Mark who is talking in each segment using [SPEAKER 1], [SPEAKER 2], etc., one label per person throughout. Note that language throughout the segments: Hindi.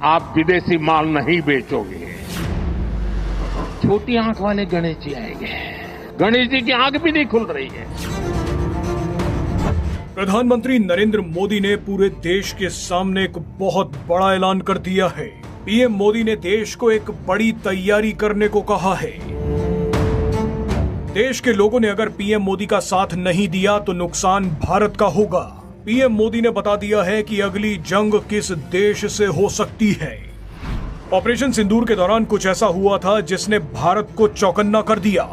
[SPEAKER 1] आप विदेशी माल नहीं बेचोगे। छोटी आंख वाले गणेश जी आएंगे। गणेश जी की आंख भी नहीं खुल रही है।
[SPEAKER 2] प्रधानमंत्री नरेंद्र मोदी ने पूरे देश के सामने एक बहुत बड़ा ऐलान कर दिया है। पीएम मोदी ने देश को एक बड़ी तैयारी करने को कहा है। देश के लोगों ने अगर पीएम मोदी का साथ नहीं दिया तो नुकसान भारत का होगा। पीएम मोदी ने बता दिया है कि अगली जंग किस देश से हो सकती है। ऑपरेशन सिंदूर के दौरान कुछ ऐसा हुआ था जिसने भारत को चौकन्ना कर दिया।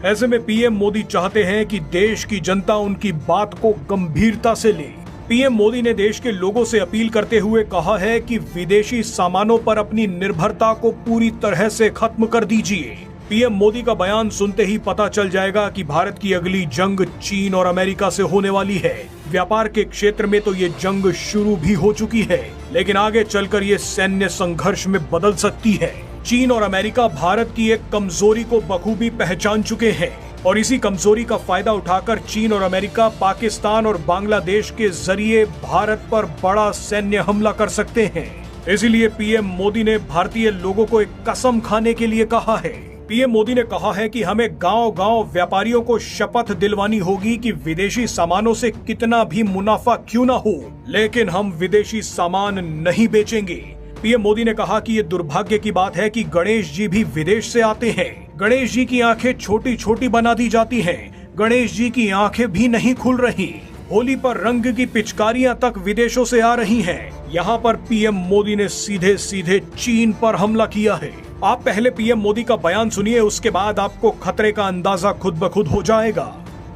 [SPEAKER 2] ऐसे में पीएम मोदी चाहते हैं कि देश की जनता उनकी बात को गंभीरता से ले। पीएम मोदी ने देश के लोगों से अपील करते हुए कहा है कि विदेशी सामानों पर अपनी निर्भरता को पूरी तरह से खत्म कर दीजिए। पीएम मोदी का बयान सुनते ही पता चल जाएगा कि भारत की अगली जंग चीन और अमेरिका से होने वाली है। व्यापार के क्षेत्र में तो ये जंग शुरू भी हो चुकी है, लेकिन आगे चलकर ये सैन्य संघर्ष में बदल सकती है। चीन और अमेरिका भारत की एक कमजोरी को बखूबी पहचान चुके हैं और इसी कमजोरी का फायदा उठाकर चीन और अमेरिका पाकिस्तान और बांग्लादेश के जरिए भारत पर बड़ा सैन्य हमला कर सकते हैं। इसीलिए पीएम मोदी ने भारतीय लोगों को एक कसम खाने के लिए कहा है। पीएम मोदी ने कहा है कि हमें गांव-गांव व्यापारियों को शपथ दिलवानी होगी कि विदेशी सामानों से कितना भी मुनाफा क्यों ना हो, लेकिन हम विदेशी सामान नहीं बेचेंगे। पीएम मोदी ने कहा कि ये दुर्भाग्य की बात है कि गणेश जी भी विदेश से आते हैं। गणेश जी की आंखें छोटी छोटी बना दी जाती हैं। गणेश जी की आंखें भी नहीं खुल रही। होली पर रंग की पिचकारियां तक विदेशों से आ रही हैं। यहाँ पर पीएम मोदी ने सीधे सीधे चीन पर हमला किया है। आप पहले पीएम मोदी का बयान सुनिए, उसके बाद आपको खतरे का अंदाजा खुद ब खुद हो जाएगा।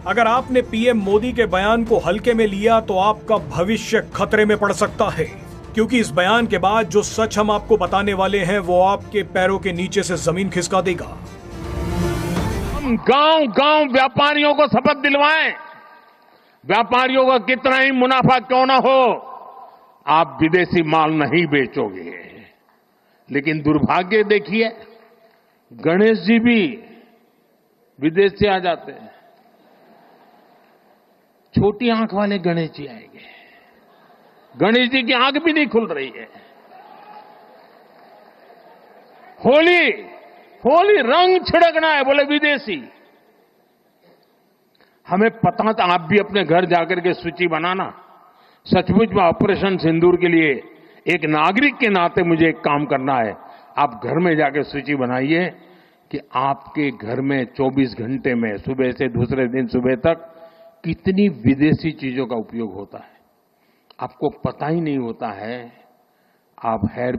[SPEAKER 2] अगर आपने पीएम मोदी के बयान को हल्के में लिया तो आपका भविष्य खतरे में पड़ सकता है, क्योंकि इस बयान के बाद जो सच हम आपको बताने वाले हैं वो आपके पैरों के नीचे से जमीन खिसका देगा।
[SPEAKER 1] हम गांव-गांव व्यापारियों को शपथ दिलवाएं, व्यापारियों का कितना ही मुनाफा क्यों ना हो, आप विदेशी माल नहीं बेचोगे। लेकिन दुर्भाग्य देखिए, गणेश जी भी विदेश से आ जाते हैं। छोटी आंख वाले गणेश जी आएंगे। गणेश जी की आंख भी नहीं खुल रही है। होली रंग छिड़कना है, बोले विदेशी। हमें पता था, आप भी अपने घर जाकर के सूची बनाना। सचमुच में ऑपरेशन सिंदूर के लिए एक नागरिक के नाते मुझे एक काम करना है। आप घर में जाकर सूची बनाइए कि आपके घर में 24 घंटे में सुबह से दूसरे दिन सुबह तक कितनी विदेशी चीजों का उपयोग होता है। आपको पता ही नहीं होता है। आप हेयर